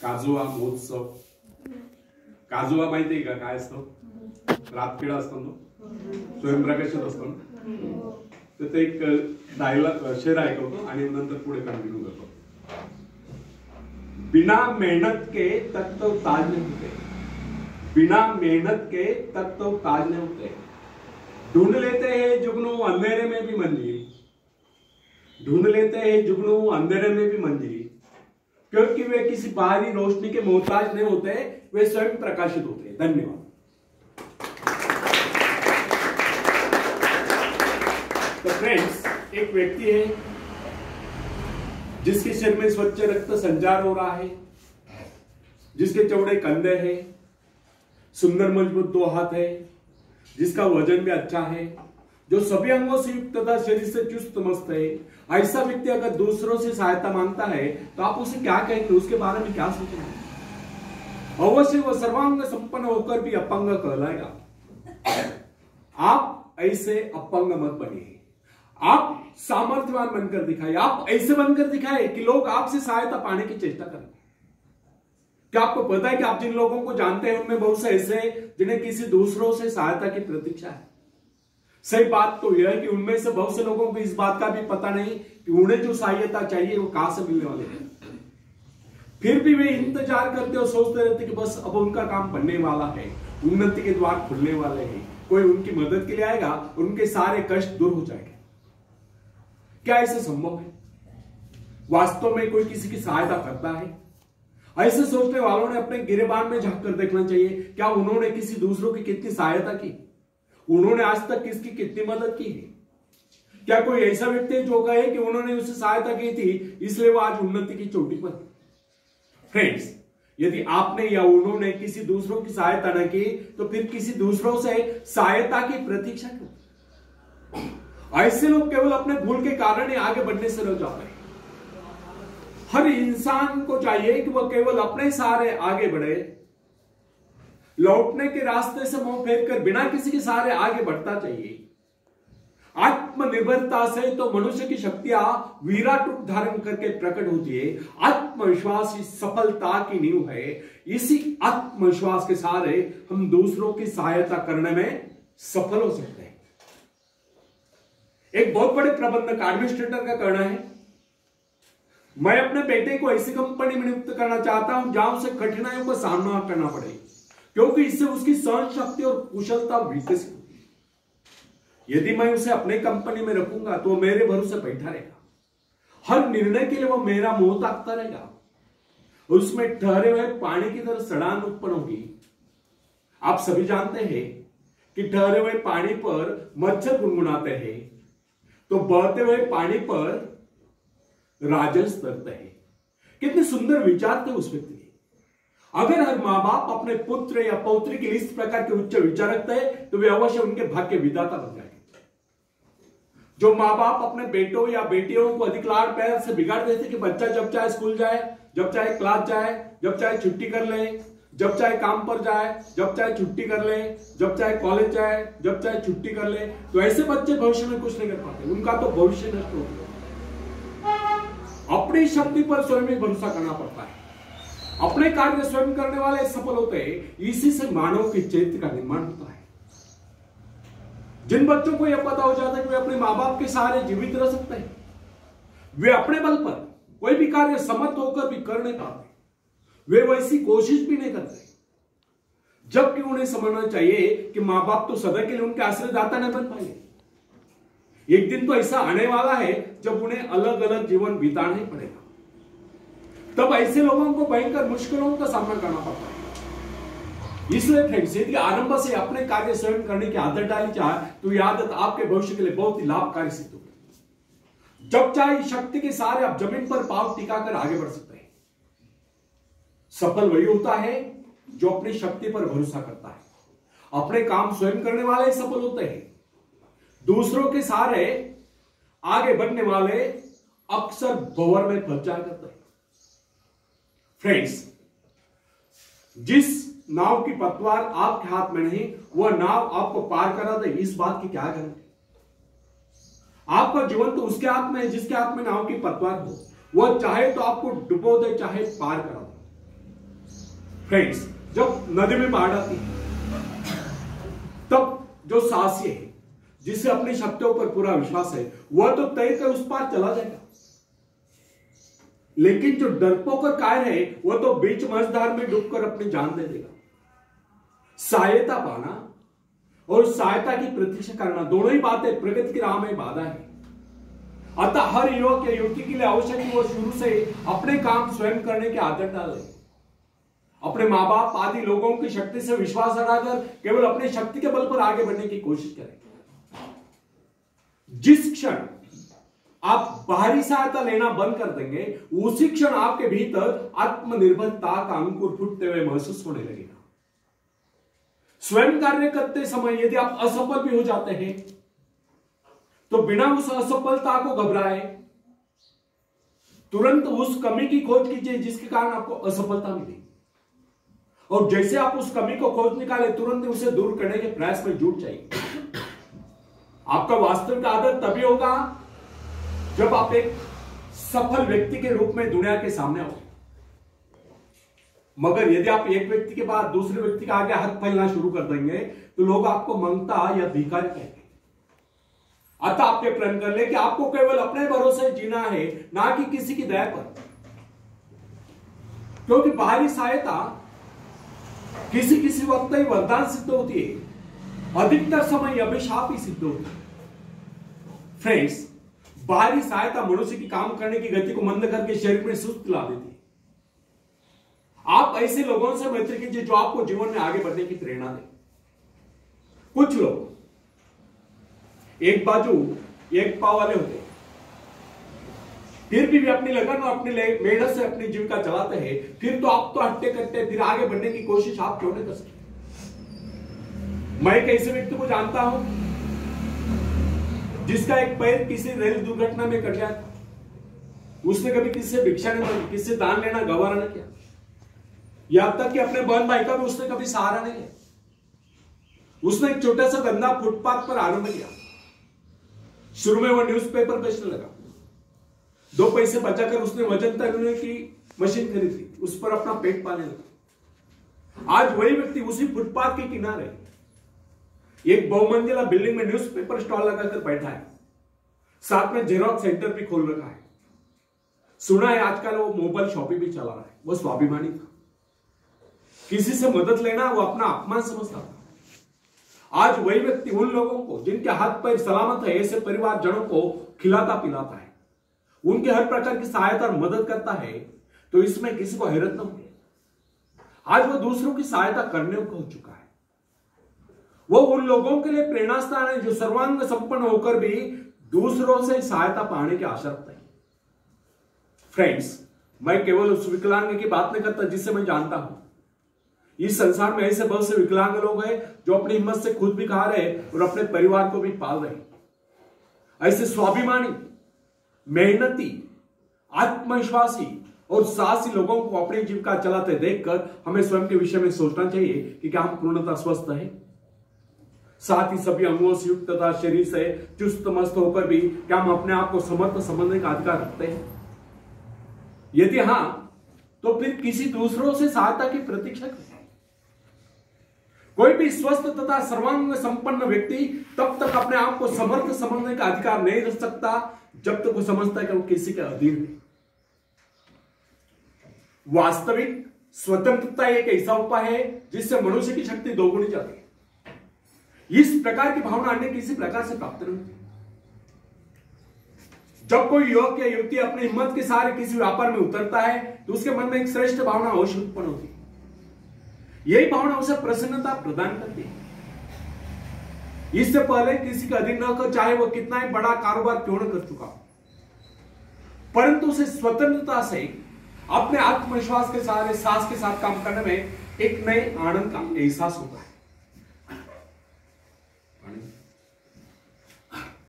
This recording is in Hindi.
काजोवा महोत्सव. काजोवा माहिती आहे का काय असतो? रातकिडा असतो तो स्वयंप्रकाशित असतो ना. तर ते एक डायलॉग शेर ऐकवतो आणि नंतर पुढे कंटिन्यू करतो. बिना मेहनत के तक तो ताज नहीं होते, बिना मेहनत के तक तो ताज नहीं होते. ढूंढ लेते हैं जुगनू अंधेरे में भी मंजिल, ढूंढ लेते हैं जुगनू अंधेरे में भी मंजिल, क्योंकि वे किसी बाहरी रोशनी के मोहताज नहीं होते, वे स्वयं प्रकाशित होते. धन्यवाद. तो फ्रेंड्स, एक व्यक्ति है जिसके शरीर में स्वच्छ रक्त संचार हो रहा है, जिसके चौड़े कंधे हैं, सुंदर मजबूत 2 हाथ है, जिसका वजन भी अच्छा है, जो सभी अंगों से युक्त तथा शरीर से चुस्त मस्त है. ऐसा व्यक्ति अगर दूसरों से सहायता मांगता है तो आप उसे क्या कहेंगे, उसके बारे में क्या सोचेंगे? अवश्य वह सर्वांग संपन्न होकर भी अपंग कहलाएगा. आप ऐसे अपंग मत बनिए, आप सामर्थ्यवान बनकर दिखाइए. आप ऐसे बनकर दिखाए कि लोग आपसे सहायता पाने की चेष्टा करें. क्या आपको पता है कि आप जिन लोगों को जानते हैं उनमें बहुत से ऐसे जिन्हें किसी दूसरों से सहायता की प्रतीक्षा है. सही बात तो यह है कि उनमें से बहुत से लोगों को इस बात का भी पता नहीं कि उन्हें जो सहायता चाहिए वो कहां से मिलने वाले है. फिर भी वे इंतजार करते और सोचते रहते कि बस अब उनका काम बनने वाला है, उन्नति के द्वार खुलने वाले हैं, कोई उनकी मदद के लिए आएगा, उनके सारे कष्ट दूर हो जाएंगे. क्या ऐसा संभव है? वास्तव में कोई किसी की सहायता करता है? ऐसे सोचने वालों ने अपने गिरेबान में झांक कर देखना चाहिए. क्या उन्होंने किसी दूसरों की कितनी सहायता की? उन्होंने आज तक किसकी कितनी मदद की है? क्या कोई ऐसा व्यक्ति है जो कहे कि उन्होंने उसे सहायता की थी इसलिए वो आज उन्नति की चोटी पर? फ्रेंड्स, यदि आपने या उन्होंने किसी दूसरों की सहायता न की तो फिर किसी दूसरों से सहायता की प्रतीक्षा क्यों? ऐसे लोग केवल अपने भूल के कारण ही आगे बढ़ने से रुक जाते हैं. हर इंसान को चाहिए कि वह केवल अपने सहारे आगे बढ़े, लौटने के रास्ते से मुंह फेर कर बिना किसी के सहारे आगे बढ़ता चाहिए. आत्मनिर्भरता से तो मनुष्य की शक्तियां विराट रूप धारण करके प्रकट होती है. आत्मविश्वास ही सफलता की नींव है. इसी आत्मविश्वास के सहारे हम दूसरों की सहायता करने में सफल हो सकते हैं. एक बहुत बड़े प्रबंधक एडमिनिस्ट्रेटर का कहना है, मैं अपने बेटे को ऐसी कंपनी में नियुक्त करना चाहता हूं जहां उसे कठिनाइयों का सामना करना पड़े, क्योंकि इससे उसकी सहन शक्ति और कुशलता विकसित होती है. यदि मैं उसे अपने कंपनी में रखूंगा तो मेरे भरोसे बैठा रहेगा, हर निर्णय के लिए वो मेरा मुंह ताकता रहेगा, उसमें ठहरे हुए पानी की तरह सड़ान उत्पन्न होगी. आप सभी जानते हैं कि ठहरे हुए पानी पर मच्छर गुनगुनाते हैं तो बहते हुए पानी पर राजस तरते हैं. कितने सुंदर विचार थे उस व्यक्ति के. अगर हर मां बाप अपने पुत्र या पौत्री के लिए इस प्रकार के उच्च विचार रखते हैं तो वे अवश्य उनके भाग्य विधाता बन जाएंगे. जो मां बाप अपने बेटों या बेटियों को अधिक लाड़ प्यार से बिगाड़ देते कि बच्चा जब चाहे स्कूल जाए, जब चाहे क्लास जाए, जब चाहे छुट्टी कर ले, जब चाहे काम पर जाए, जब चाहे छुट्टी कर ले, जब चाहे कॉलेज जाए, जब चाहे छुट्टी कर ले, तो ऐसे बच्चे भविष्य में कुछ नहीं कर पाते. उनका तो भविष्य नष्ट हो गया. अपनी शक्ति पर स्वयं ही भरोसा करना पड़ता है. अपने कार्य स्वयं करने वाले सफल होते हैं. इसी से मानव के चरित्र का निर्माण होता है. जिन बच्चों को यह पता हो जाता है कि वे अपने मां बाप के सहारे जीवित रह सकते हैं, वे अपने बल पर कोई भी कार्य समर्थ होकर भी कर नहीं पाते, वे वैसी कोशिश भी नहीं करते. जबकि उन्हें समझना चाहिए कि मां बाप तो सदा के लिए उनके आश्रयदाता नहीं बन पाएंगे. एक दिन तो ऐसा आने वाला है जब उन्हें अलग अलग जीवन बिताना ही पड़ेगा. तब ऐसे लोगों को भयंकर मुश्किलों का सामना करना पड़ता है. इसलिए फ्रेंड्स, यदि आरंभ से अपने कार्य स्वयं करने की आदत डाली जाए तो यह आदत आपके भविष्य के लिए बहुत ही लाभकारी सिद्ध होगी. जब चाहे शक्ति के सहारे आप जमीन पर पांव टिकाकर आगे बढ़ सकते हैं. सफल वही होता है जो अपनी शक्ति पर भरोसा करता है. अपने काम स्वयं करने वाले सफल होते हैं. दूसरों के सहारे आगे बढ़ने वाले अक्सर भंवर में फंस जाया करते हैं. फ्रेंड्स, जिस नाव की पतवार आपके हाथ में नहीं, वह नाव आपको पार करा दे, इस बात की क्या गारंटी? आपका जीवन तो उसके हाथ में है जिसके हाथ में नाव की पतवार हो. वो चाहे तो आपको डुबो दे, चाहे पार करा दे। फ्रेंड्स, जब नदी में बाढ़ आती है तब जो साहसी है, जिसे अपनी शक्तियों पर पूरा विश्वास है, वह तो तैर कर उस पार चला जाएगा। लेकिन जो डरपोक और कायर है, वह तो बीच मझधार में डूबकर अपनी जान दे देगा। सहायता पाना और सहायता की प्रतीक्षा करना, दोनों ही बातें प्रगति की राह में बाधा है। अतः हर युवक या युवती के लिए आवश्यक है वो शुरू से अपने काम स्वयं करने की आदत डाले। अपने माँ बाप आदि लोगों की शक्ति से विश्वास हटाकर केवल अपनी शक्ति के बल पर आगे बढ़ने की कोशिश करें। जिस क्षण आप बाहरी सहायता लेना बंद कर देंगे, उसी क्षण आपके भीतर आत्मनिर्भरता का अंकुर फूटते हुए महसूस होने लगेगा। स्वयं कार्य करते समय यदि आप असफल भी हो जाते हैं तो बिना उस असफलता को घबराए तुरंत उस कमी की खोज कीजिए जिसके कारण आपको असफलता मिली, और जैसे आप उस कमी को खोज निकाले तुरंत उसे दूर करने के प्रयास में जुट जाइए। आपका वास्तविक आदत तभी होगा जब आप एक सफल व्यक्ति के रूप में दुनिया के सामने आओ। मगर यदि आप एक व्यक्ति के बाद दूसरे व्यक्ति के आगे हाथ फैलना शुरू कर देंगे तो लोग आपको मंगता या भिखारी कहेंगे। अतः आप ये प्रण कर ले कि आपको केवल अपने भरोसे जीना है, ना कि किसी की दया पर। क्योंकि बाहरी सहायता किसी किसी वक्त ही वरदान सिद्ध होती है, अधिकतर समय अभिशाप ही सिद्ध होती है। फ्रेंड्स, बाहरी सहायता मनुष्य की काम करने की गति को मंद करके शरीर में सुस्त ला देती है। आप ऐसे लोगों से मैत्री कीजिए जो आपको जीवन में आगे बढ़ने की प्रेरणा दे। कुछ लोग एक बाजू एक पाव वाले होते हैं, फिर भी अपनी लगन और अपनी मेहनत से अपनी जीविका चलाते हैं, फिर तो आप तो हट्टे कट्टे फिर आगे बढ़ने की कोशिश आप क्यों नहीं कर सकते। मैं एक ऐसे व्यक्ति को जानता हूं जिसका एक पैर किसी रेल दुर्घटना में कट गया था। उसने कभी किसी से भिक्षा नहीं मांगी, किसी से दान लेना गवारा नहीं किया, यहां तक कि अपने बहन भाई का भी उसने कभी सहारा नहीं लिया। उसने एक छोटा सा धंधा फुटपाथ पर आरंभ किया। शुरू में वो न्यूज़पेपर बेचने लगा। 2 पैसे बचाकर उसने वजन तौलने की मशीन खरीदी, उस पर अपना पेट पालने लगा। आज वही व्यक्ति उसी फुटपाथ के किनारे एक बहुमंजिला बिल्डिंग में न्यूज़पेपर स्टॉल लगाकर बैठा है, साथ में जेरॉक्स सेंटर भी खोल रखा है। सुना है आजकल वो मोबाइल शॉपिंग भी चला रहा है। वो स्वाभिमानी था, किसी से मदद लेना वो अपना अपमान समझता था। आज वही व्यक्ति उन लोगों को जिनके हाथ पैर सलामत है, ऐसे परिवारजनों को खिलाता पिलाता है, उनके हर प्रकार की सहायता और मदद करता है, तो इसमें किसी को हैरत न हो। आज वो दूसरों की सहायता करने को हो चुका है। वो उन लोगों के लिए प्रेरणा स्थान है जो सर्वांग संपन्न होकर भी दूसरों से सहायता पाने की आशा रखते हैं। फ्रेंड्स, मैं केवल उस विकलांग की बात नहीं करता जिसे मैं जानता हूं। इस संसार में ऐसे बहुत से विकलांग लोग हैं जो अपनी हिम्मत से खुद भी खा रहे हैं और अपने परिवार को भी पाल रहे हैं। ऐसे स्वाभिमानी, मेहनती, आत्मविश्वासी और साहसी लोगों को अपनी जीविका चलाते देखकर हमें स्वयं के विषय में सोचना चाहिए कि क्या हम पूर्णतः स्वस्थ हैं, साथ ही सभी अंगों से युक्त तथा शरीर से चुस्त मस्त होकर भी क्या हम अपने आप को समर्थ समझने का अधिकार रखते हैं। यदि हां, तो फिर किसी दूसरों से सहायता की प्रतीक्षा करें। कोई भी स्वस्थ तथा सर्वांग संपन्न व्यक्ति तब तक अपने आप को समर्थ समझने का अधिकार नहीं रख सकता जब तक वो समझता है कि वो किसी के अधीन है। वास्तविक स्वतंत्रता एक ऐसा उपाय है जिससे मनुष्य की शक्ति दोगुनी जाती है। इस प्रकार की भावना अन्य किसी प्रकार से प्राप्त नहीं होती। जब कोई युवक या युवती अपनी हिम्मत के सहारे किसी व्यापार में उतरता है तो उसके मन में एक श्रेष्ठ भावना अवश्य उत्पन्न होती है। यही भावना उसे प्रसन्नता प्रदान करती है। इससे पहले किसी का अधीन न कर, चाहे वो कितना ही बड़ा कारोबार क्यों न कर चुका, परंतु उसे स्वतंत्रता से अपने आत्मविश्वास के सहारे साहस के साथ काम करने में एक नए आनंद का एहसास होता है।